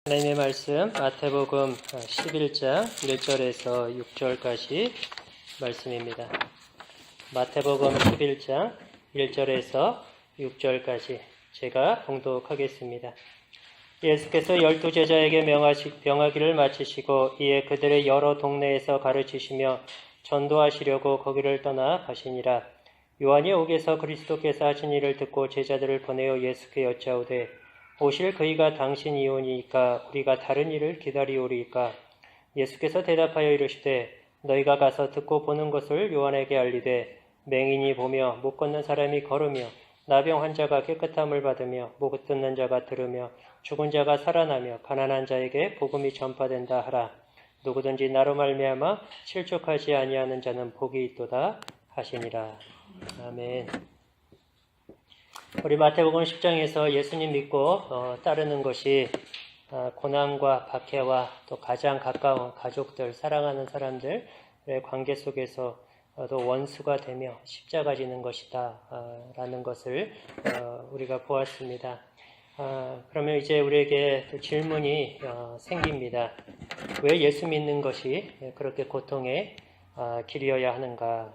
하나님의 말씀 마태복음 11장 1절에서 6절까지 말씀입니다. 마태복음 11장 1절에서 6절까지 제가 봉독하겠습니다. 예수께서 12제자에게 명하기를 마치시고 이에 그들의 여러 동네에서 가르치시며 전도하시려고 거기를 떠나 가시니라. 요한이 옥에서 그리스도께서 하신 일을 듣고 제자들을 보내어 예수께 여짜오되 오실 그이가 당신이오니까 우리가 다른 일을 기다리오리이까. 예수께서 대답하여 이르시되 너희가 가서 듣고 보는 것을 요한에게 알리되 맹인이 보며 못 걷는 사람이 걸으며 나병 환자가 깨끗함을 받으며 못 듣는 자가 들으며 죽은 자가 살아나며 가난한 자에게 복음이 전파된다 하라. 누구든지 나로 말미암아 실족하지 아니하는 자는 복이 있도다 하시니라. 아멘. 우리 마태복음 10장에서 예수님 믿고 따르는 것이 고난과 박해와 또 가장 가까운 가족들, 사랑하는 사람들의 관계 속에서 또 원수가 되며 십자가 지는 것이다 라는 것을 우리가 보았습니다. 그러면 이제 우리에게 또 질문이 생깁니다. 왜 예수 믿는 것이 그렇게 고통의 길이어야 하는가?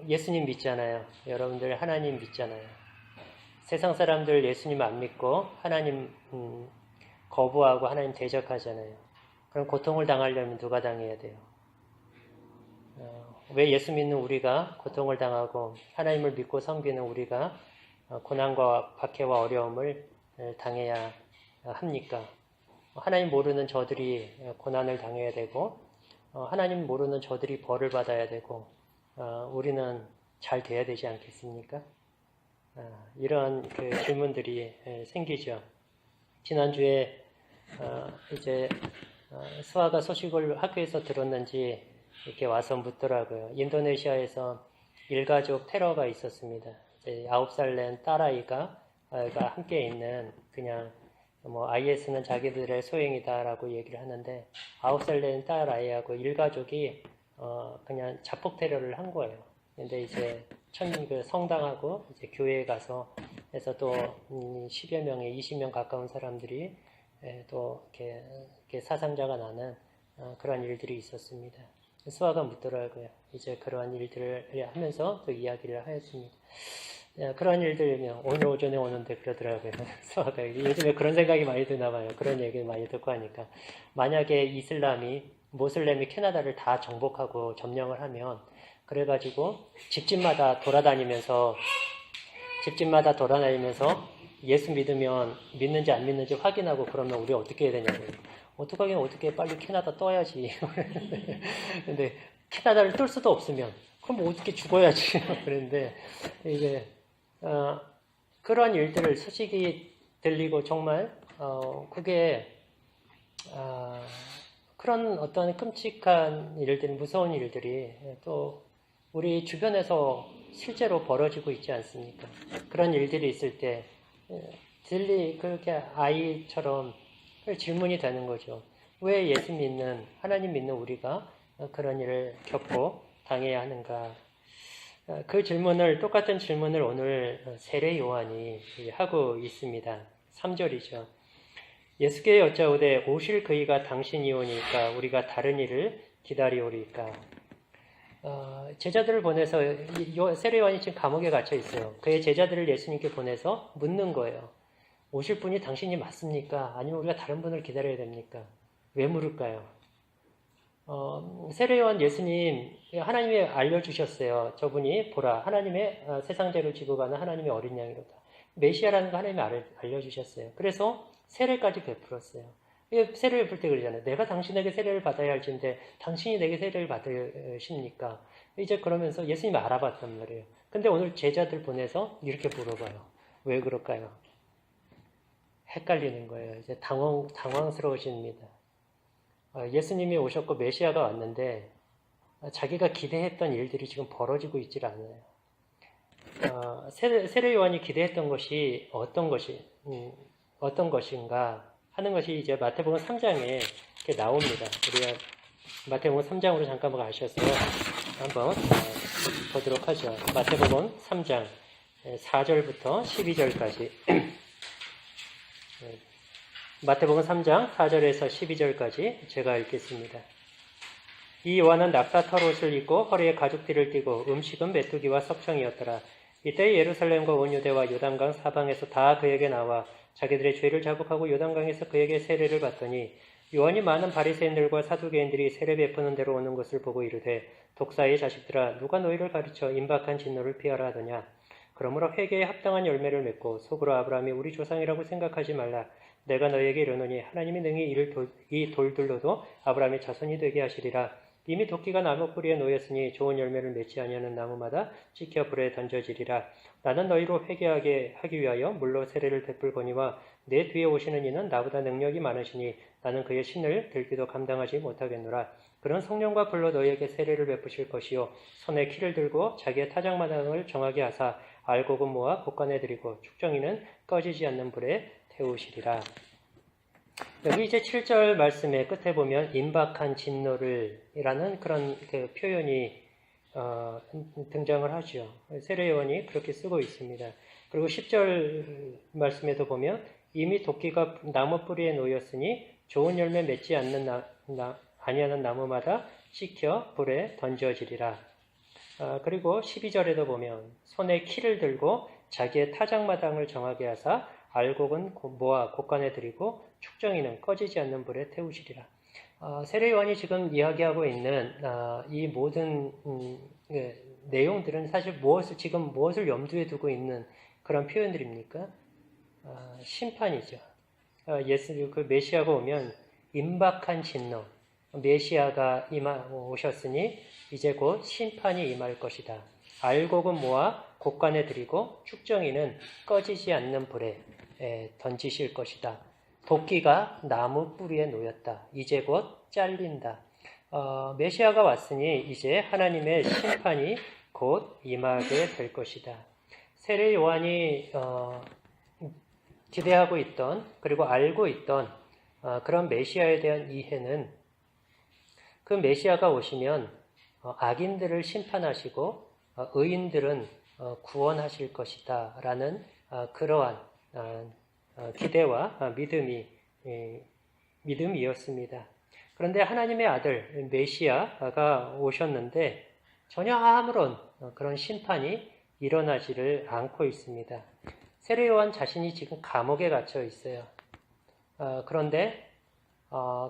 예수님 믿잖아요. 여러분들 하나님 믿잖아요. 세상 사람들 예수님 안 믿고 하나님 거부하고 하나님 대적하잖아요. 그럼 고통을 당하려면 누가 당해야 돼요? 왜 예수 믿는 우리가 고통을 당하고 하나님을 믿고 섬기는 우리가 고난과 박해와 어려움을 당해야 합니까? 하나님 모르는 저들이 고난을 당해야 되고 하나님 모르는 저들이 벌을 받아야 되고 우리는 잘 돼야 되지 않겠습니까? 이런 질문들이 생기죠. 지난주에 이제 수아가 소식을 학교에서 들었는지 이렇게 와서 묻더라고요. 인도네시아에서 일가족 테러가 있었습니다. 이제 9살 낸 딸아이가 함께 있는 그냥 IS는 자기들의 소행이다라고 얘기를 하는데 9살 낸 딸아이하고 일가족이 그냥 자폭 테러를 한 거예요. 근데 이제 성당하고 이제 교회에 가서 해서 또 10여 명에 20명 가까운 사람들이 또 이렇게 사상자가 나는 그런 일들이 있었습니다. 수아가 묻더라고요. 이제 그러한 일들을 하면서 또 이야기를 하였습니다. 그런 일들이면 오늘 오전에 오는데 그러더라고요. 수아가 요즘에 그런 생각이 많이 드나 봐요. 그런 얘기를 많이 듣고 하니까. 만약에 모슬렘이 캐나다를 다 정복하고 점령을 하면 그래가지고 집집마다 돌아다니면서 예수 믿으면 믿는지 안 믿는지 확인하고 그러면 우리 어떻게 해야 되냐고요. 어떻게 빨리 캐나다 떠야지. 근데 캐나다를 뜰 수도 없으면 그럼 어떻게 죽어야지. 그런데 이게 그런 일들을 소식이 들리고 정말 그게 그런 어떤 끔찍한 일들, 무서운 일들이 또 우리 주변에서 실제로 벌어지고 있지 않습니까? 그런 일들이 있을 때 그렇게 아이처럼 질문이 되는 거죠. 왜 예수 믿는, 하나님 믿는 우리가 그런 일을 겪고 당해야 하는가? 똑같은 질문을 오늘 세례 요한이 하고 있습니다. 3절이죠. 예수께 여짜오되 오실 그이가 당신이오니까 우리가 다른 일을 기다리오리까. 제자들을 보내서 세례 요한이 지금 감옥에 갇혀 있어요. 그의 제자들을 예수님께 보내서 묻는 거예요. 오실 분이 당신이 맞습니까? 아니면 우리가 다른 분을 기다려야 됩니까? 왜 물을까요? 세례 요한 예수님 하나님이 알려주셨어요. 저분이 보라 하나님의 세상죄를 지고 가는 하나님의 어린 양이로다. 메시아라는 거 하나님이 알려주셨어요. 그래서 세례까지 베풀었어요. 세례를 베풀 때 그러잖아요. 내가 당신에게 세례를 받아야 할진데 당신이 내게 세례를 받으십니까? 이제 그러면서 예수님이 알아봤단 말이에요. 근데 오늘 제자들 보내서 이렇게 물어봐요. 왜 그럴까요? 헷갈리는 거예요. 이제 당황스러우십니다. 예수님이 오셨고 메시아가 왔는데 자기가 기대했던 일들이 지금 벌어지고 있질 않아요. 세례 요한이 기대했던 것이 어떤 것인가 하는 것이 이제 마태복음 3장에 이렇게 나옵니다. 우리가 마태복음 3장으로 잠깐만 가셔서 한번 보도록 하죠. 마태복음 3장 4절부터 12절까지 마태복음 3장 4절에서 12절까지 제가 읽겠습니다. 이 요한은 낙타 털옷을 입고 허리에 가죽띠를 띠고 음식은 메뚜기와 석청이었더라. 이때 예루살렘과 온 유대와 요단강 사방에서 다 그에게 나와 자기들의 죄를 자복하고 요단강에서 그에게 세례를 받더니 요한이 많은 바리새인들과 사두개인들이 세례 베푸는 데로 오는 것을 보고 이르되 독사의 자식들아 누가 너희를 가르쳐 임박한 진노를 피하라 하더냐. 그러므로 회개에 합당한 열매를 맺고 속으로 아브라함이 우리 조상이라고 생각하지 말라. 내가 너희에게 이르노니 하나님이 능히 이 돌들로도 아브라함의 자손이 되게 하시리라. 이미 도끼가 나무 뿌리에 놓였으니 좋은 열매를 맺지 아니하는 나무마다 찍혀 불에 던져지리라. 나는 너희로 회개하게 하기 위하여 물로 세례를 베풀거니와 내 뒤에 오시는 이는 나보다 능력이 많으시니 나는 그의 신을 들기도 감당하지 못하겠노라. 그런 성령과 불로 너희에게 세례를 베푸실 것이요 손에 키를 들고 자기의 타작마당을 정하게 하사 알곡은 모아 곡간에 드리고 축정이는 꺼지지 않는 불에 태우시리라. 여기 이제 7절 말씀의 끝에 보면 임박한 진노를 이라는 그런 그 표현이 등장을 하죠. 세례요한이 그렇게 쓰고 있습니다. 그리고 10절 말씀에도 보면 이미 도끼가 나무 뿌리에 놓였으니 좋은 열매 맺지 아니하는 나무마다 찍혀 불에 던져지리라. 그리고 12절에도 보면 손에 키를 들고 자기의 타작마당을 정하게 하사 알곡은 모아 곡간에 드리고 축정이는 꺼지지 않는 불에 태우시리라. 세례요한이 지금 이야기하고 있는 이 모든 내용들은 사실 무엇을 염두에 두고 있는 그런 표현들입니까? 심판이죠. 그 메시아가 오면 임박한 진노, 메시아가 오셨으니 이제 곧 심판이 임할 것이다. 알곡은 모아 곡간에 드리고 축정이는 꺼지지 않는 불에 던지실 것이다. 도끼가 나무 뿌리에 놓였다. 이제 곧 잘린다. 메시아가 왔으니 이제 하나님의 심판이 곧 임하게 될 것이다. 세례 요한이 기대하고 있던 그리고 알고 있던 그런 메시아에 대한 이해는 그 메시아가 오시면 악인들을 심판하시고 의인들은 구원하실 것이다 라는 그러한 기대와 믿음이었습니다. 그런데 하나님의 아들 메시아가 오셨는데 전혀 아무런 그런 심판이 일어나지를 않고 있습니다. 세례 요한 자신이 지금 감옥에 갇혀 있어요. 그런데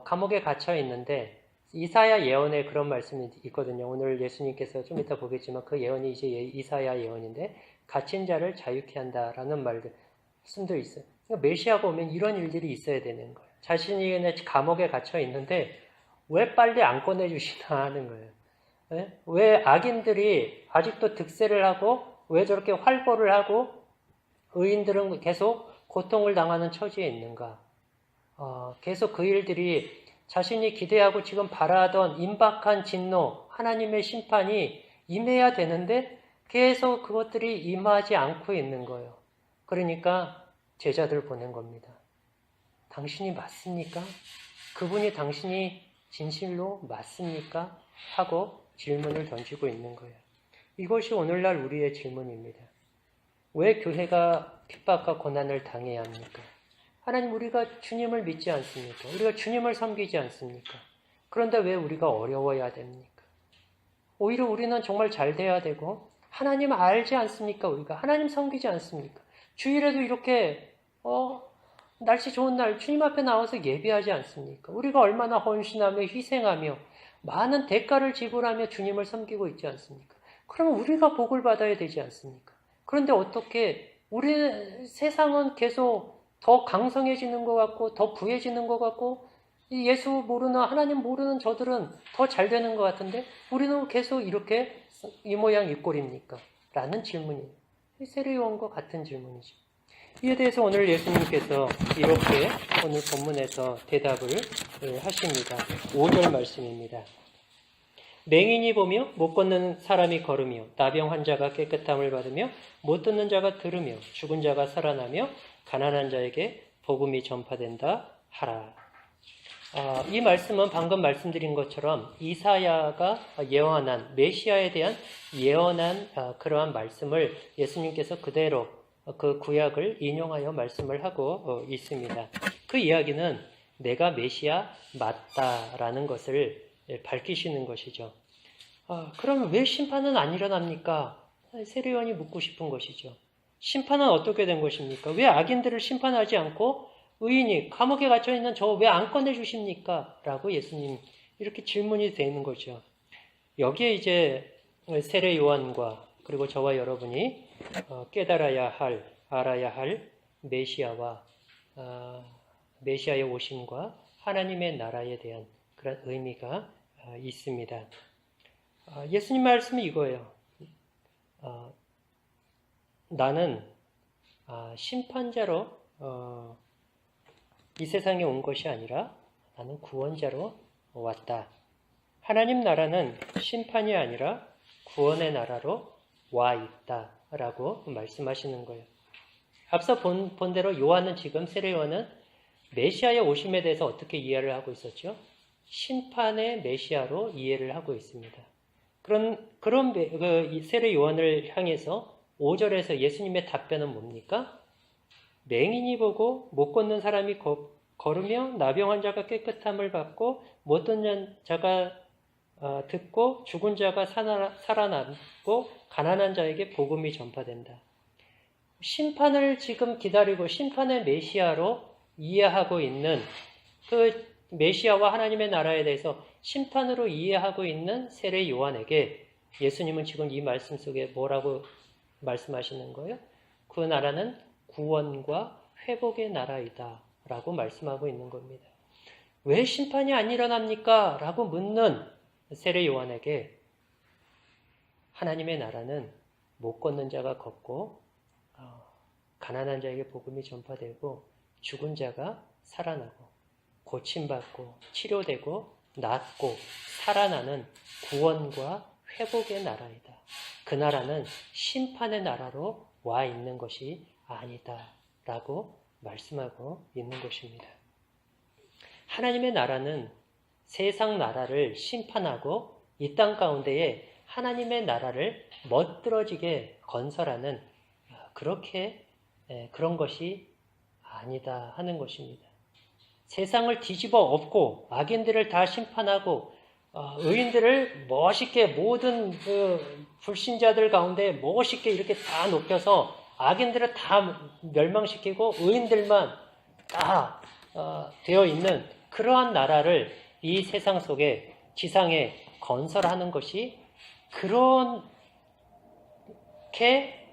감옥에 갇혀 있는데 이사야 예언에 그런 말씀이 있거든요. 오늘 예수님께서 좀 이따 보겠지만 그 예언이 이제 이사야 예언인데 갇힌 자를 자유케 한다라는 말씀도 있어요. 그러니까 메시아가 오면 이런 일들이 있어야 되는 거예요. 자신이 감옥에 갇혀 있는데 왜 빨리 안 꺼내주시나 하는 거예요. 네? 왜 악인들이 아직도 득세를 하고 왜 저렇게 활보를 하고 의인들은 계속 고통을 당하는 처지에 있는가? 계속 그 일들이 자신이 기대하고 지금 바라던 임박한 진노, 하나님의 심판이 임해야 되는데 계속 그것들이 임하지 않고 있는 거예요. 그러니까 제자들 보낸 겁니다. 당신이 맞습니까? 그분이 당신이 진실로 맞습니까? 하고 질문을 던지고 있는 거예요. 이것이 오늘날 우리의 질문입니다. 왜 교회가 핍박과 고난을 당해야 합니까? 하나님, 우리가 주님을 믿지 않습니까? 우리가 주님을 섬기지 않습니까? 그런데 왜 우리가 어려워야 됩니까? 오히려 우리는 정말 잘 돼야 되고 하나님 알지 않습니까? 우리가 하나님 섬기지 않습니까? 주일에도 이렇게 날씨 좋은 날 주님 앞에 나와서 예배하지 않습니까? 우리가 얼마나 헌신하며 희생하며 많은 대가를 지불하며 주님을 섬기고 있지 않습니까? 그러면 우리가 복을 받아야 되지 않습니까? 그런데 어떻게 우리 세상은 계속 더 강성해지는 것 같고 더 부해지는 것 같고 예수 모르는 하나님 모르는 저들은 더 잘 되는 것 같은데 우리는 계속 이렇게 이 모양 이 꼴입니까? 라는 질문이에요. 세례요한과 같은 질문이죠. 이에 대해서 오늘 예수님께서 이렇게 오늘 본문에서 대답을 하십니다. 5절 말씀입니다. 맹인이 보며 못 걷는 사람이 걸으며 나병 환자가 깨끗함을 받으며 못 듣는 자가 들으며 죽은 자가 살아나며 가난한 자에게 복음이 전파된다 하라. 이 말씀은 방금 말씀드린 것처럼 이사야가 예언한 메시아에 대한 예언한 그러한 말씀을 예수님께서 그대로 그 구약을 인용하여 말씀을 하고 있습니다. 그 이야기는 내가 메시아 맞다라는 것을 밝히시는 것이죠. 그러면 왜 심판은 안 일어납니까? 세례요한이 묻고 싶은 것이죠. 심판은 어떻게 된 것입니까? 왜 악인들을 심판하지 않고 의인이 감옥에 갇혀있는 저 왜 안 꺼내주십니까? 라고 예수님 이렇게 질문이 되는 거죠. 여기에 이제 세례요한과 그리고 저와 여러분이 깨달아야 할, 알아야 할 메시아와 메시아의 오심과 하나님의 나라에 대한 그런 의미가 있습니다. 예수님 말씀이 이거예요. 나는 심판자로 이 세상에 온 것이 아니라 나는 구원자로 왔다. 하나님 나라는 심판이 아니라 구원의 나라로 와 있다라고 말씀하시는 거예요. 앞서 본 대로 요한은 지금 세례 요한은 메시아의 오심에 대해서 어떻게 이해를 하고 있었죠? 심판의 메시아로 이해를 하고 있습니다. 그런 세례 요한을 향해서 5절에서 예수님의 답변은 뭡니까? 맹인이 보고 못 걷는 사람이 걸으며 나병 환자가 깨끗함을 받고 못 듣는 자가 듣고 죽은 자가 살아남고 가난한 자에게 복음이 전파된다. 심판을 지금 기다리고 심판의 메시아로 이해하고 있는 그 메시아와 하나님의 나라에 대해서 심판으로 이해하고 있는 세례 요한에게 예수님은 지금 이 말씀 속에 뭐라고 말씀하시는 거예요? 그 나라는 구원과 회복의 나라이다 라고 말씀하고 있는 겁니다. 왜 심판이 안 일어납니까? 라고 묻는 세례 요한에게 하나님의 나라는 못 걷는 자가 걷고 가난한 자에게 복음이 전파되고 죽은 자가 살아나고 고침받고 치료되고 낫고 살아나는 구원과 회복의 나라이다. 그 나라는 심판의 나라로 와 있는 것이 아니다 라고 말씀하고 있는 것입니다. 하나님의 나라는 세상 나라를 심판하고 이 땅 가운데에 하나님의 나라를 멋들어지게 건설하는 그런 것이 아니다 하는 것입니다. 세상을 뒤집어 엎고 악인들을 다 심판하고 의인들을 멋있게 모든 불신자들 가운데 멋있게 이렇게 다 높여서 악인들을 다 멸망시키고 의인들만 다 되어 있는 그러한 나라를 이 세상 속에 지상에 건설하는 것이 그렇게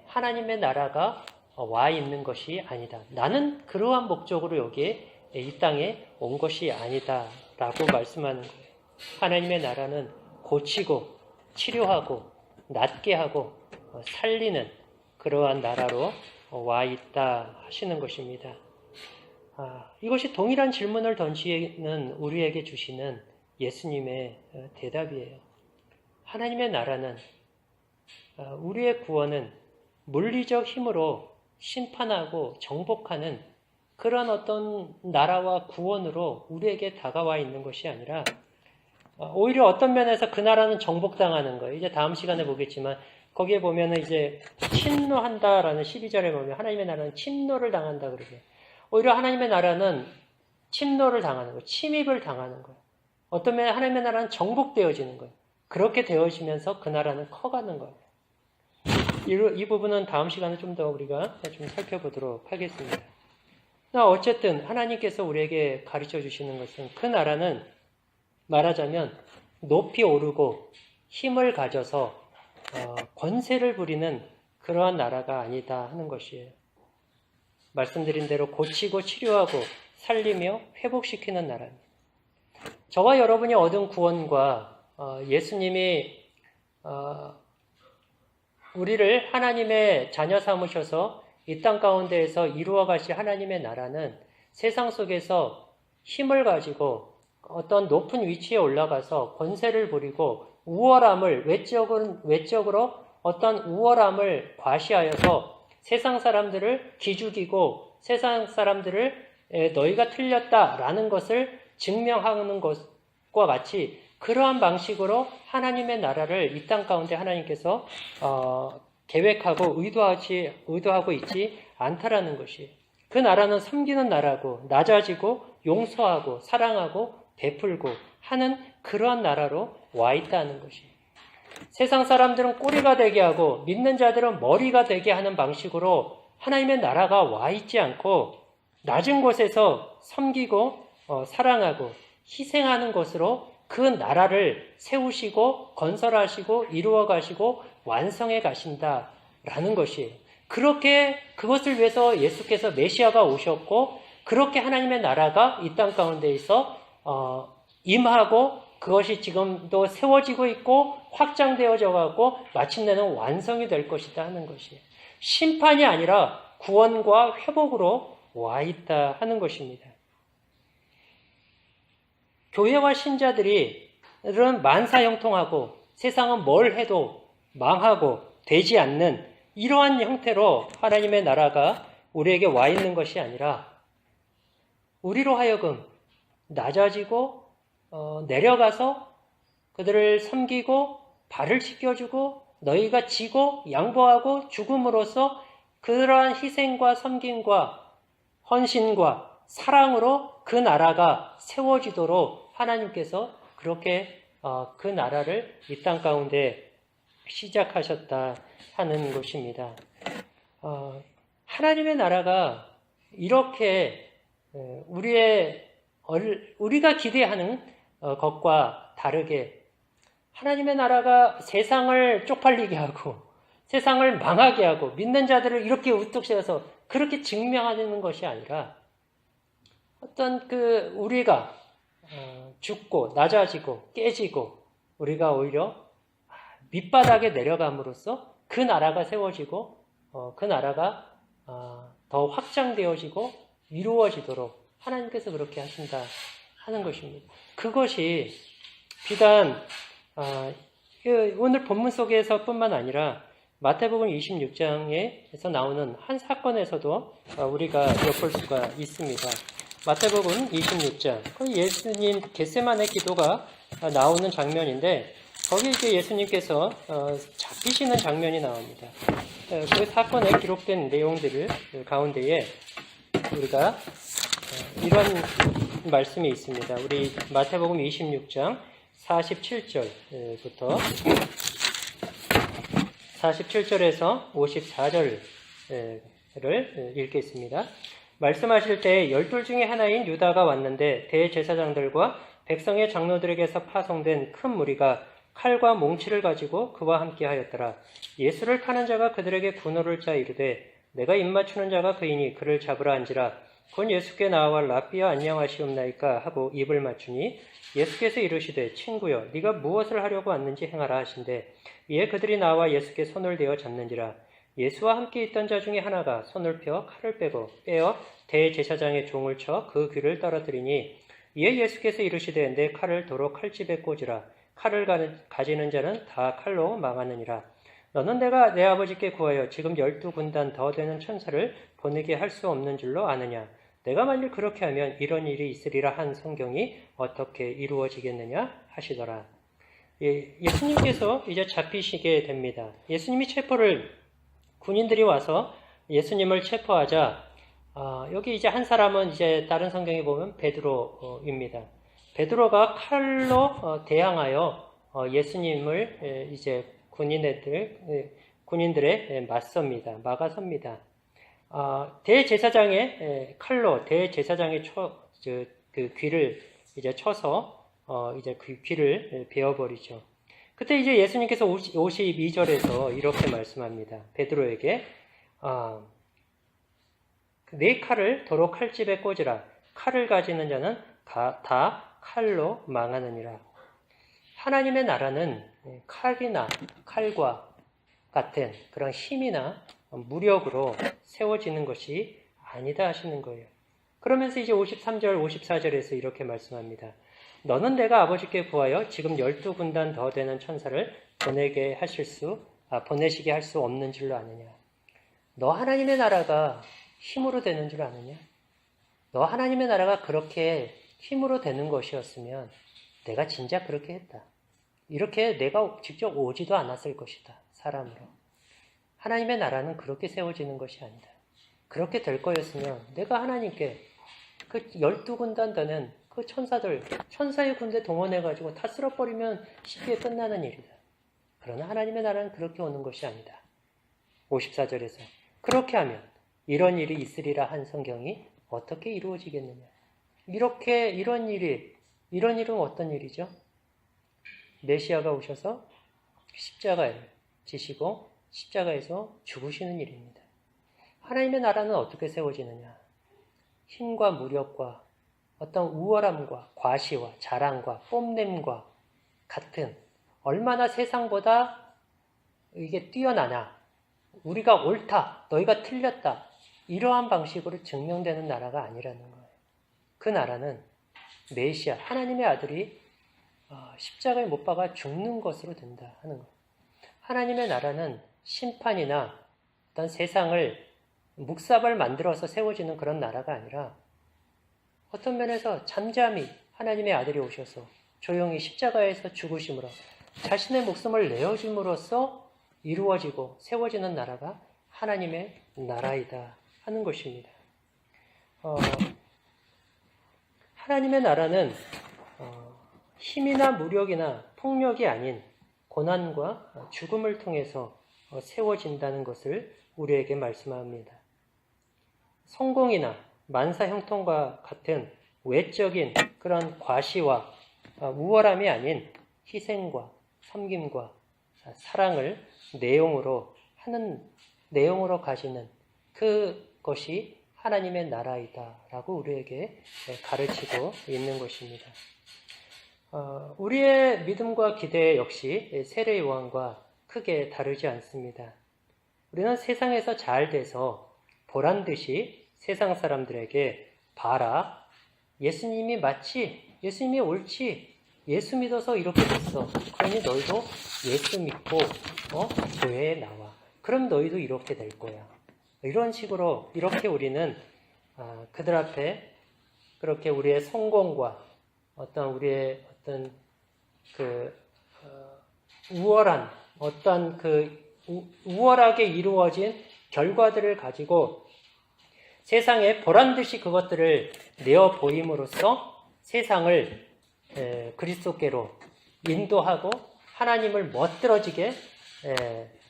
하나님의 나라가 와 있는 것이 아니다. 나는 그러한 목적으로 여기에 이 땅에 온 것이 아니다 라고 말씀하는 거예요. 하나님의 나라는 고치고 치료하고 낫게 하고 살리는 그러한 나라로 와 있다 하시는 것입니다. 이것이 동일한 질문을 던지는 우리에게 주시는 예수님의 대답이에요. 하나님의 나라는 우리의 구원은 물리적 힘으로 심판하고 정복하는 그런 어떤 나라와 구원으로 우리에게 다가와 있는 것이 아니라 오히려 어떤 면에서 그 나라는 정복당하는 거예요. 이제 다음 시간에 보겠지만 거기에 보면은 이제 침노한다라는 12절에 보면 하나님의 나라는 침노를 당한다 그러게. 오히려 하나님의 나라는 침노를 당하는 거예요. 침입을 당하는 거예요. 어떤 면에 하나님의 나라는 정복되어지는 거예요. 그렇게 되어지면서 그 나라는 커가는 거예요. 이 부분은 다음 시간에 좀 더 우리가 좀 살펴보도록 하겠습니다. 어쨌든 하나님께서 우리에게 가르쳐 주시는 것은 그 나라는 말하자면 높이 오르고 힘을 가져서 권세를 부리는 그러한 나라가 아니다 하는 것이에요. 말씀드린 대로 고치고 치료하고 살리며 회복시키는 나라입니다. 저와 여러분이 얻은 구원과 예수님이 우리를 하나님의 자녀 삼으셔서 이 땅 가운데에서 이루어 가실 하나님의 나라는 세상 속에서 힘을 가지고 어떤 높은 위치에 올라가서 권세를 부리고 우월함을 외적으로 어떤 우월함을 과시하여서 세상 사람들을 기죽이고 세상 사람들을 너희가 틀렸다라는 것을 증명하는 것과 같이 그러한 방식으로 하나님의 나라를 이 땅 가운데 하나님께서 계획하고 의도하고 있지 않다라는 것이. 그 나라는 섬기는 나라고 낮아지고 용서하고 사랑하고 베풀고 하는 그러한 나라로 와 있다는 것이. 세상 사람들은 꼬리가 되게 하고 믿는 자들은 머리가 되게 하는 방식으로 하나님의 나라가 와 있지 않고 낮은 곳에서 섬기고 사랑하고 희생하는 것으로 그 나라를 세우시고 건설하시고 이루어 가시고 완성해 가신다라는 것이에요. 그렇게 그것을 위해서 예수께서 메시아가 오셨고 그렇게 하나님의 나라가 이 땅 가운데에서 임하고 그것이 지금도 세워지고 있고 확장되어져 가고 마침내는 완성이 될 것이다 하는 것이에요. 심판이 아니라 구원과 회복으로 와 있다 하는 것입니다. 교회와 신자들이 만사형통하고 세상은 뭘 해도 망하고 되지 않는 이러한 형태로 하나님의 나라가 우리에게 와 있는 것이 아니라 우리로 하여금 낮아지고 내려가서 그들을 섬기고 발을 씻겨주고 너희가 지고 양보하고 죽음으로써 그러한 희생과 섬김과 헌신과 사랑으로 그 나라가 세워지도록 하나님께서 그렇게 그 나라를 이 땅 가운데 시작하셨다 하는 것입니다. 하나님의 나라가 이렇게 우리가 기대하는 것과 다르게 하나님의 나라가 세상을 쪽팔리게 하고 세상을 망하게 하고 믿는 자들을 이렇게 우뚝 세워서 그렇게 증명하는 것이 아니라 어떤 우리가 죽고 낮아지고 깨지고 우리가 오히려 밑바닥에 내려감으로써 그 나라가 세워지고 그 나라가 더 확장되어지고 이루어지도록 하나님께서 그렇게 하신다 하는 것입니다. 그것이 비단 오늘 본문 속에서뿐만 아니라 마태복음 26장에서 나오는 한 사건에서도 우리가 엿볼 수가 있습니다. 마태복음 26장, 예수님 겟세마네 기도가 나오는 장면인데 거기 이제 예수님께서 잡히시는 장면이 나옵니다. 그 사건에 기록된 내용들을 가운데에 우리가 이런 말씀이 있습니다. 우리 마태복음 26장 47절부터 47절에서 54절을 읽겠습니다. 말씀하실 때 12 중에 하나인 유다가 왔는데 대제사장들과 백성의 장로들에게서 파송된 큰 무리가 칼과 몽치를 가지고 그와 함께 하였더라. 예수를 파는 자가 그들에게 분노를 짜 이르되 내가 입맞추는 자가 그이니 그를 잡으라 한지라. 곧 예수께 나와 랍비여 안녕하시옵나이까 하고 입을 맞추니 예수께서 이르시되 친구여 네가 무엇을 하려고 왔는지 행하라 하신대. 이에 그들이 나와 예수께 손을 대어 잡는지라. 예수와 함께 있던 자 중에 하나가 손을 펴 칼을 빼어 대제사장의 종을 쳐 그 귀를 떨어뜨리니 이에 예수께서 이르시되 내 칼을 도로 칼집에 꽂으라. 칼을 가지는 자는 다 칼로 망하느니라. 너는 내가 내 아버지께 구하여 지금 12군단 더 되는 천사를 보내게 할 수 없는 줄로 아느냐. 내가 만일 그렇게 하면 이런 일이 있으리라 한 성경이 어떻게 이루어지겠느냐 하시더라. 예수님께서 이제 잡히시게 됩니다. 예수님이 군인들이 와서 예수님을 체포하자 여기 이제 한 사람은 이제 다른 성경에 보면 베드로입니다. 베드로가 칼로 대항하여 예수님을 이제 군인들에 맞섭니다. 막아섭니다. 대제사장의 칼로 대제사장의 그 귀를 이제 쳐서 이제 그 귀를 베어버리죠. 그때 이제 예수님께서 52절에서 이렇게 말씀합니다. 베드로에게 네 칼을 도로 칼집에 꽂으라. 칼을 가지는 자는 다 칼로 망하느니라. 하나님의 나라는 칼과 같은 그런 힘이나 무력으로 세워지는 것이 아니다 하시는 거예요. 그러면서 이제 53절, 54절에서 이렇게 말씀합니다. 너는 내가 아버지께 구하여 지금 12군단 더 되는 천사를 보내시게 할 수 없는 줄로 아느냐. 너 하나님의 나라가 힘으로 되는 줄 아느냐. 너 하나님의 나라가 그렇게 힘으로 되는 것이었으면 내가 진짜 그렇게 했다. 이렇게 내가 직접 오지도 않았을 것이다. 사람으로. 하나님의 나라는 그렇게 세워지는 것이 아니다. 그렇게 될 거였으면 내가 하나님께 그 12군단 되는 그 천사들, 천사의 군대 동원해가지고 다 쓸어버리면 쉽게 끝나는 일이다. 그러나 하나님의 나라는 그렇게 오는 것이 아니다. 54절에서 그렇게 하면 이런 일이 있으리라 한 성경이 어떻게 이루어지겠느냐. 이런 일은 어떤 일이죠? 메시아가 오셔서 십자가를 지시고 십자가에서 죽으시는 일입니다. 하나님의 나라는 어떻게 세워지느냐? 힘과 무력과 어떤 우월함과 과시와 자랑과 뽐냄과 같은 얼마나 세상보다 이게 뛰어나냐? 우리가 옳다, 너희가 틀렸다. 이러한 방식으로 증명되는 나라가 아니라는 거예요. 그 나라는 메시아, 하나님의 아들이 십자가에 못 박아 죽는 것으로 된다 하는 거예요. 하나님의 나라는 심판이나 어떤 세상을 묵사발 만들어서 세워지는 그런 나라가 아니라 어떤 면에서 잠잠히 하나님의 아들이 오셔서 조용히 십자가에서 죽으심으로 자신의 목숨을 내어줌으로써 이루어지고 세워지는 나라가 하나님의 나라이다 하는 것입니다. 하나님의 나라는 힘이나 무력이나 폭력이 아닌 고난과 죽음을 통해서 세워진다는 것을 우리에게 말씀합니다. 성공이나 만사 형통과 같은 외적인 그런 과시와 우월함이 아닌 희생과 섬김과 사랑을 내용으로 가지는 그것이 하나님의 나라이다라고 우리에게 가르치고 있는 것입니다. 우리의 믿음과 기대 역시 세례 요한과 크게 다르지 않습니다. 우리는 세상에서 잘 돼서 보란 듯이 세상 사람들에게 봐라, 예수님이 맞지, 예수님이 옳지, 예수 믿어서 이렇게 됐어. 그러니 너희도 예수 믿고 교회에 나와. 그럼 너희도 이렇게 될 거야. 이런 식으로 이렇게 우리는 그들 앞에 그렇게 우리의 성공과 우리의 우월한 우월하게 이루어진 결과들을 가지고 세상에 보란듯이 그것들을 내어 보임으로써 세상을 그리스도께로 인도하고 하나님을 멋들어지게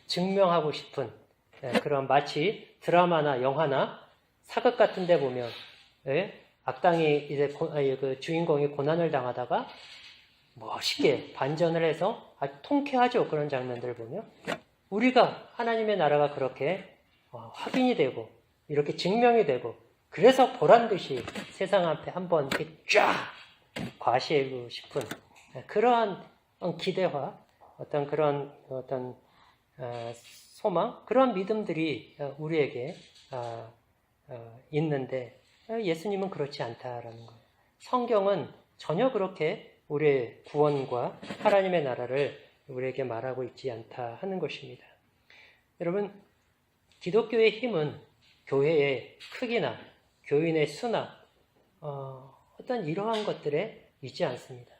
증명하고 싶은 그런 마치 드라마나 영화나 사극 같은 데 보면 악당이 이제 그 주인공이 고난을 당하다가 멋있게 반전을 해서 아주 통쾌하죠. 그런 장면들을 보면 우리가 하나님의 나라가 그렇게 확인이 되고 이렇게 증명이 되고 그래서 보란듯이 세상 앞에 한번 이렇게 쫙 과시하고 싶은 그러한 기대와 그런 소망, 그런 믿음들이 우리에게 있는데 예수님은 그렇지 않다라는 거예요. 성경은 전혀 그렇게 우리의 구원과 하나님의 나라를 우리에게 말하고 있지 않다 하는 것입니다. 여러분, 기독교의 힘은 교회의 크기나 교인의 수나 어떤 이러한 것들에 있지 않습니다.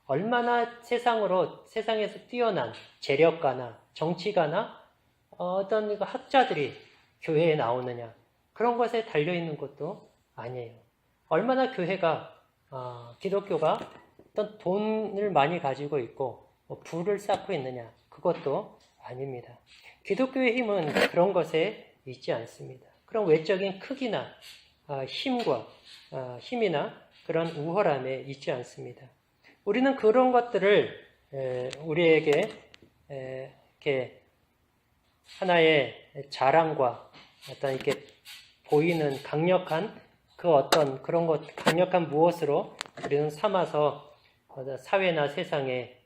얼마나 세상에서 뛰어난 재력가나 정치가나 어떤 학자들이 교회에 나오느냐, 그런 것에 달려있는 것도 아니에요. 얼마나 기독교가 어떤 돈을 많이 가지고 있고 부를 쌓고 있느냐, 그것도 아닙니다. 기독교의 힘은 그런 것에 있지 않습니다. 그런 외적인 크기나 힘이나 그런 우월함에 있지 않습니다. 우리는 그런 것들을 우리에게 이렇게 하나의 자랑과 어떤 이렇게 보이는 강력한 강력한 무엇으로 우리는 삼아서 사회나 세상에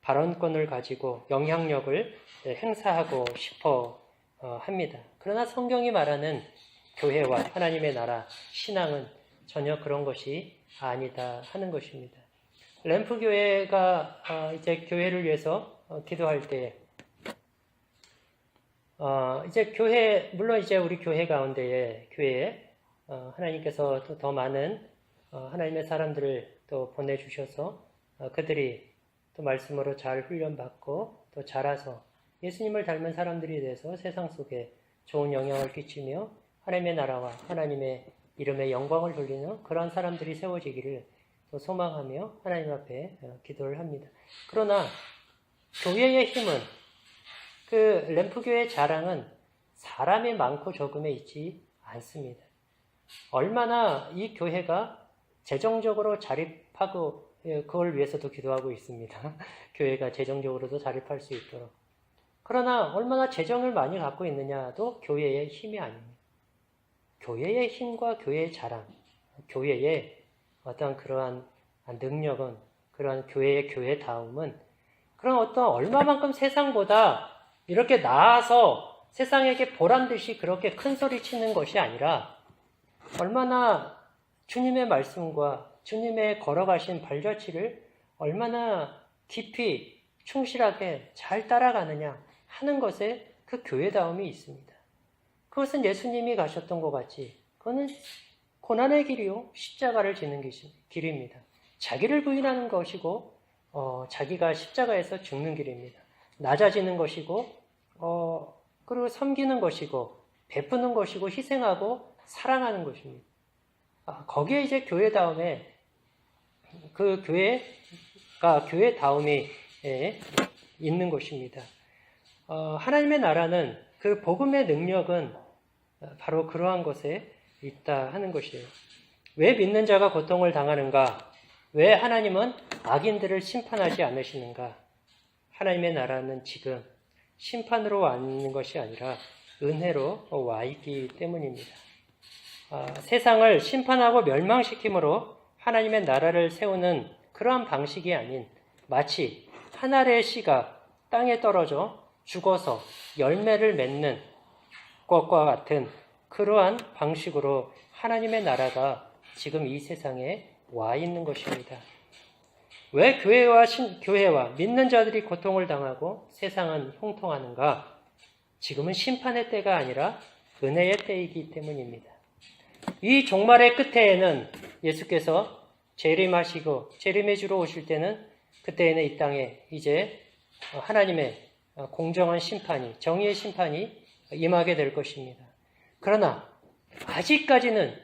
발언권을 가지고 영향력을 행사하고 싶어 합니다. 그러나 성경이 말하는 교회와 하나님의 나라, 신앙은 전혀 그런 것이 아니다 하는 것입니다. 램프 교회가 이제 교회를 위해서 기도할 때 이제 물론 이제 우리 교회 가운데에 하나님께서 또 더 많은 하나님의 사람들을 또 보내주셔서 그들이 또 말씀으로 잘 훈련받고 또 자라서 예수님을 닮은 사람들이 돼서 세상 속에 좋은 영향을 끼치며 하나님의 나라와 하나님의 이름의 영광을 돌리는 그러한 사람들이 세워지기를 또 소망하며 하나님 앞에 기도를 합니다. 그러나 교회의 힘은, 그 램프교회의 자랑은 사람이 많고 적음에 있지 않습니다. 얼마나 이 교회가 재정적으로 자립하고, 그걸 위해서도 기도하고 있습니다. 교회가 재정적으로도 자립할 수 있도록. 그러나 얼마나 재정을 많이 갖고 있느냐도 교회의 힘이 아닙니다. 교회의 힘과 교회의 자랑, 교회의 어떤 그러한 능력은, 그러한 교회의 교회다움은 그런 어떤 얼마만큼 세상보다 이렇게 나아서 세상에게 보란듯이 그렇게 큰 소리 치는 것이 아니라 얼마나 주님의 말씀과 주님의 걸어가신 발자취를 얼마나 깊이 충실하게 잘 따라가느냐 하는 것에 그 교회다움이 있습니다. 그것은 예수님이 가셨던 것 같이 그거는 고난의 길이요 십자가를 지는 길입니다. 자기를 부인하는 것이고 자기가 십자가에서 죽는 길입니다. 낮아지는 것이고 그리고 섬기는 것이고 베푸는 것이고 희생하고 사랑하는 것입니다. 거기에 이제 교회다움에 그 교회가 교회다움이 있는 것입니다. 하나님의 나라는 그 복음의 능력은 바로 그러한 것에 있다 하는 것이에요. 왜 믿는 자가 고통을 당하는가? 왜 하나님은 악인들을 심판하지 않으시는가? 하나님의 나라는 지금 심판으로 와 있는 것이 아니라 은혜로 와 있기 때문입니다. 세상을 심판하고 멸망시킴으로 하나님의 나라를 세우는 그러한 방식이 아닌 마치 한 알의 씨가 땅에 떨어져 죽어서 열매를 맺는 것과 같은 그러한 방식으로 하나님의 나라가 지금 이 세상에 와 있는 것입니다. 왜 교회와 믿는 자들이 고통을 당하고 세상은 형통하는가? 지금은 심판의 때가 아니라 은혜의 때이기 때문입니다. 이 종말의 끝에는 예수께서 재림의 주로 오실 때는 그때에는 이 땅에 이제 하나님의 공정한 심판이, 정의의 심판이 임하게 될 것입니다. 그러나 아직까지는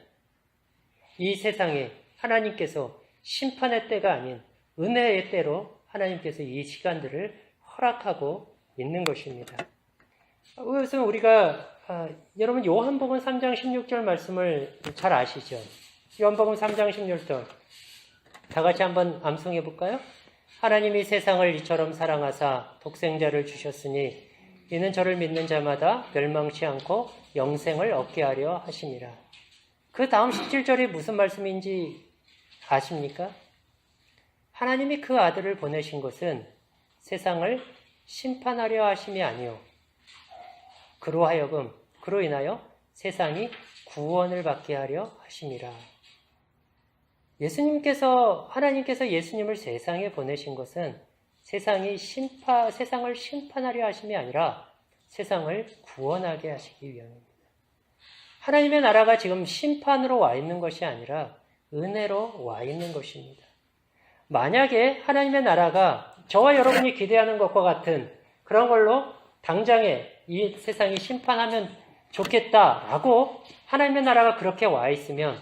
이 세상에 하나님께서 심판의 때가 아닌 은혜의 때로 하나님께서 이 시간들을 허락하고 있는 것입니다. 그래서 우리가 여러분 요한복음 3장 16절 말씀을 잘 아시죠? 요한복음 3장 16절 다 같이 한번 암송해 볼까요? 하나님이 세상을 이처럼 사랑하사 독생자를 주셨으니 이는 저를 믿는 자마다 멸망치 않고 영생을 얻게 하려 하심이라. 그 다음 17절이 무슨 말씀인지 아십니까? 하나님이 그 아들을 보내신 것은 세상을 심판하려 하심이 아니요 그로 인하여 세상이 구원을 받게 하려 하심이라. 하나님께서 예수님을 세상에 보내신 것은 세상을 심판하려 하심이 아니라 세상을 구원하게 하시기 위함입니다. 하나님의 나라가 지금 심판으로 와 있는 것이 아니라 은혜로 와 있는 것입니다. 만약에 하나님의 나라가 저와 여러분이 기대하는 것과 같은 그런 걸로 당장에 이 세상이 심판하면 좋겠다라고 하나님의 나라가 그렇게 와 있으면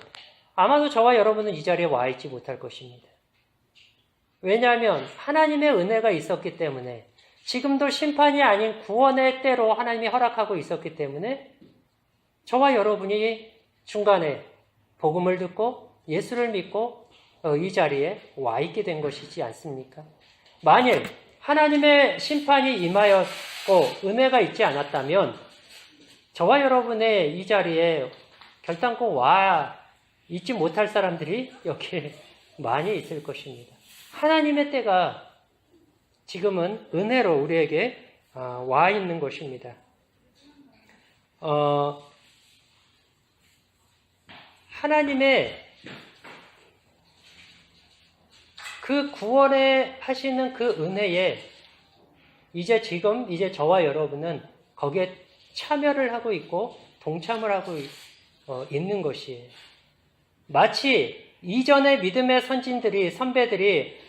아마도 저와 여러분은 이 자리에 와 있지 못할 것입니다. 왜냐하면 하나님의 은혜가 있었기 때문에 지금도 심판이 아닌 구원의 때로 하나님이 허락하고 있었기 때문에 저와 여러분이 중간에 복음을 듣고 예수를 믿고 이 자리에 와 있게 된 것이지 않습니까? 만일 하나님의 심판이 임하였고 은혜가 있지 않았다면 저와 여러분의 이 자리에 결단코 와 있지 못할 사람들이 여기에 많이 있을 것입니다. 하나님의 때가 지금은 은혜로 우리에게 와 있는 것입니다. 하나님의 그 구원에 하시는 그 은혜에 이제 저와 여러분은 거기에 참여를 하고 있고 동참을 하고 있는 것이에요. 마치 이전의 믿음의 선배들이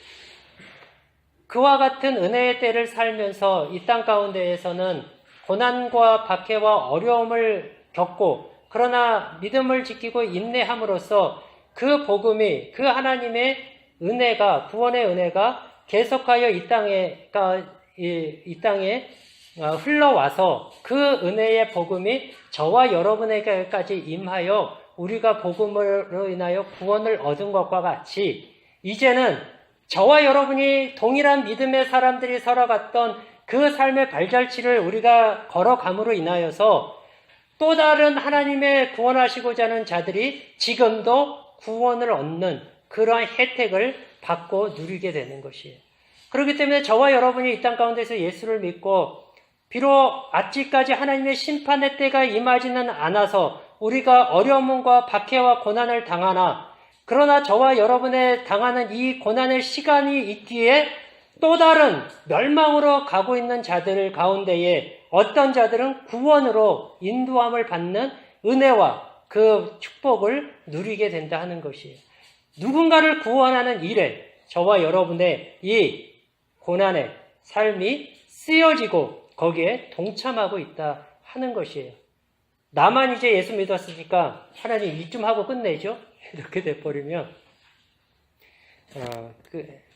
그와 같은 은혜의 때를 살면서 이 땅 가운데에서는 고난과 박해와 어려움을 겪고 그러나 믿음을 지키고 인내함으로써 그 복음이 그 하나님의 은혜가 구원의 은혜가 계속하여 이 땅에 흘러와서 그 은혜의 복음이 저와 여러분에게까지 임하여 우리가 복음으로 인하여 구원을 얻은 것과 같이 이제는 저와 여러분이 동일한 믿음의 사람들이 살아갔던 그 삶의 발자취를 우리가 걸어감으로 인하여서 또 다른 하나님의 구원하시고자 하는 자들이 지금도 구원을 얻는 그러한 혜택을 받고 누리게 되는 것이에요. 그렇기 때문에 저와 여러분이 이 땅 가운데서 예수를 믿고 비록 아직까지 하나님의 심판의 때가 임하지는 않아서 우리가 어려움과 박해와 고난을 당하나 그러나 저와 여러분의 당하는 이 고난의 시간이 있기에 또 다른 멸망으로 가고 있는 자들 가운데에 어떤 자들은 구원으로 인도함을 받는 은혜와 그 축복을 누리게 된다 하는 것이에요. 누군가를 구원하는 일에 저와 여러분의 이 고난의 삶이 쓰여지고 거기에 동참하고 있다 하는 것이에요. 나만 이제 예수 믿었으니까 하나님 일 좀 하고 끝내죠. 이렇게 돼버리면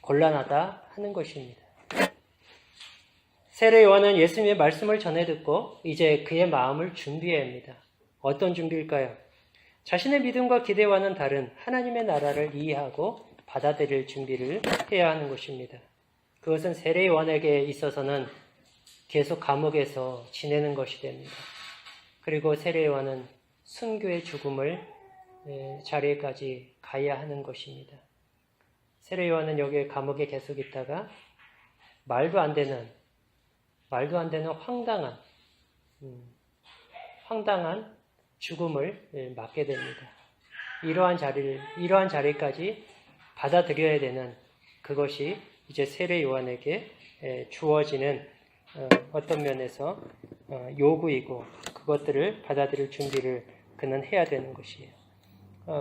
곤란하다 하는 것입니다. 세례 요한은 예수님의 말씀을 전해 듣고 이제 그의 마음을 준비해야 합니다. 어떤 준비일까요? 자신의 믿음과 기대와는 다른 하나님의 나라를 이해하고 받아들일 준비를 해야 하는 것입니다. 그것은 세례 요한에게 있어서는 계속 감옥에서 지내는 것이 됩니다. 그리고 세례 요한은 순교의 죽음을 자리에까지 가야 하는 것입니다. 세례 요한은 여기 감옥에 계속 있다가 말도 안 되는 황당한 죽음을 맞게 됩니다. 이러한 자리까지 받아들여야 되는 그것이 이제 세례 요한에게 주어지는 어떤 면에서 요구이고 그것들을 받아들일 준비를 그는 해야 되는 것이에요.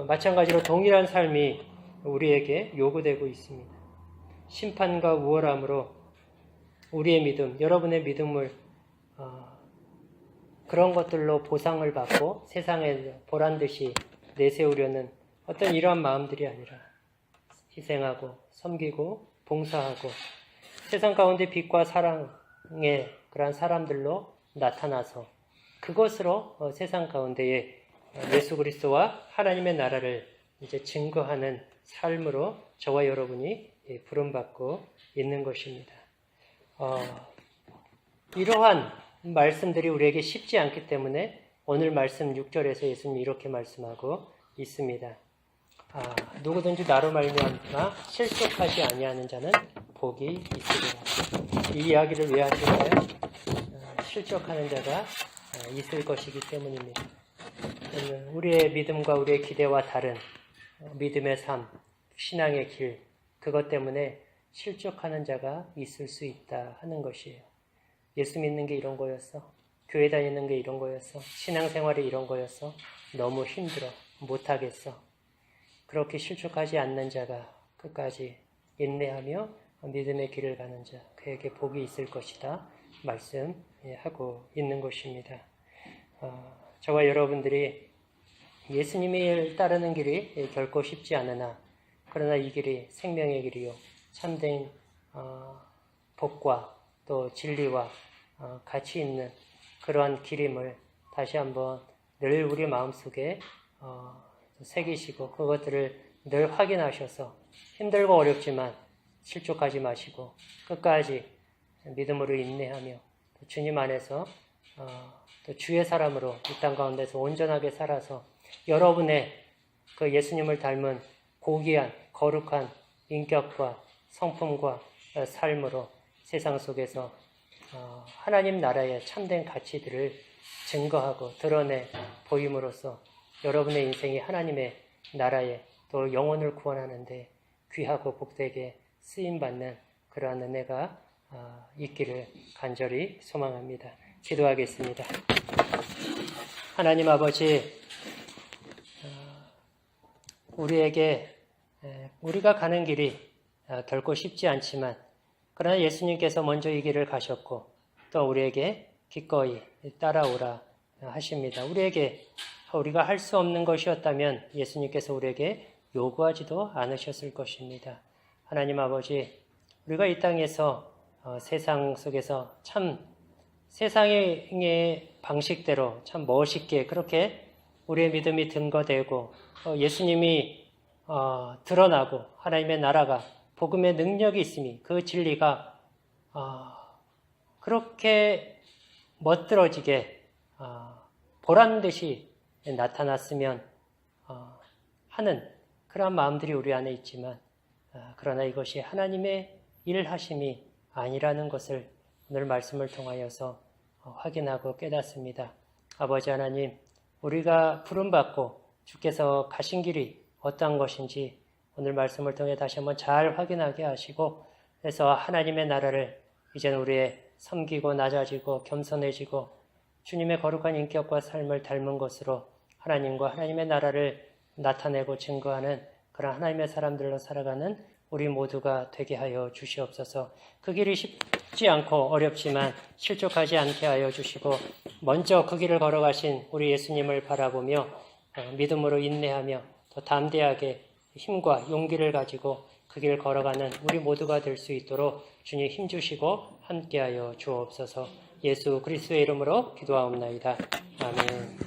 마찬가지로 동일한 삶이 우리에게 요구되고 있습니다. 심판과 우월함으로 우리의 믿음, 여러분의 믿음을 그런 것들로 보상을 받고 세상에 보란듯이 내세우려는 어떤 이러한 마음들이 아니라 희생하고 섬기고 봉사하고 세상 가운데 빛과 사랑의 그러한 사람들로 나타나서 그것으로 세상 가운데에 예수 그리스도와 하나님의 나라를 이제 증거하는 삶으로 저와 여러분이 부름받고 있는 것입니다. 이러한 말씀들이 우리에게 쉽지 않기 때문에 오늘 말씀 6절에서 예수님이 이렇게 말씀하고 있습니다. 누구든지 나로 말미암아 실족하지 아니하는 자는 복이 있으리라. 이 이야기를 왜 하실까요? 실족하는 자가 있을 것이기 때문입니다. 우리의 믿음과 우리의 기대와 다른 믿음의 삶, 신앙의 길, 그것 때문에 실족하는 자가 있을 수 있다 하는 것이에요. 예수 믿는 게 이런 거였어. 교회 다니는 게 이런 거였어. 신앙생활이 이런 거였어. 너무 힘들어. 못하겠어. 그렇게 실족하지 않는 자가 끝까지 인내하며 믿음의 길을 가는 자, 그에게 복이 있을 것이다 말씀하고 있는 것입니다. 저와 여러분들이 예수님을 따르는 길이 결코 쉽지 않으나 그러나 이 길이 생명의 길이요 참된 복과 또 진리와 가치 있는 그러한 길임을 다시 한번 늘 우리 마음속에 새기시고 그것들을 늘 확인하셔서 힘들고 어렵지만 실족하지 마시고 끝까지 믿음으로 인내하며 또 주님 안에서 또 주의 사람으로 이 땅 가운데서 온전하게 살아서 여러분의 그 예수님을 닮은 고귀한 거룩한 인격과 성품과 삶으로 세상 속에서 하나님 나라의 참된 가치들을 증거하고 드러내 보임으로써 여러분의 인생이 하나님의 나라에 또 영혼을 구원하는 데 귀하고 복되게 쓰임받는 그러한 은혜가 있기를 간절히 소망합니다. 기도하겠습니다. 하나님 아버지, 우리에게 우리가 가는 길이 결코 쉽지 않지만 그러나 예수님께서 먼저 이 길을 가셨고 또 우리에게 기꺼이 따라오라 하십니다. 우리가 할 수 없는 것이었다면 예수님께서 우리에게 요구하지도 않으셨을 것입니다. 하나님 아버지, 우리가 이 땅에서 세상 속에서 참 세상의 방식대로 참 멋있게 그렇게 우리의 믿음이 증거되고 예수님이 드러나고 하나님의 나라가 복음의 능력이 있음이 그 진리가 그렇게 멋들어지게 보란 듯이 나타났으면 하는 그러한 마음들이 우리 안에 있지만 그러나 이것이 하나님의 일하심이 아니라는 것을 오늘 말씀을 통하여서 확인하고 깨닫습니다. 아버지 하나님, 우리가 부름받고 주께서 가신 길이 어떠한 것인지 오늘 말씀을 통해 다시 한번 잘 확인하게 하시고 그래서 하나님의 나라를 이제는 우리의 섬기고 낮아지고 겸손해지고 주님의 거룩한 인격과 삶을 닮은 것으로 하나님과 하나님의 나라를 나타내고 증거하는 그런 하나님의 사람들로 살아가는 우리 모두가 되게 하여 주시옵소서. 그 길이 쉽지 않고 어렵지만 실족하지 않게 하여 주시고 먼저 그 길을 걸어가신 우리 예수님을 바라보며 믿음으로 인내하며 더 담대하게 힘과 용기를 가지고 그 길을 걸어가는 우리 모두가 될 수 있도록 주님 힘주시고 함께하여 주옵소서. 예수 그리스도의 이름으로 기도하옵나이다. 아멘.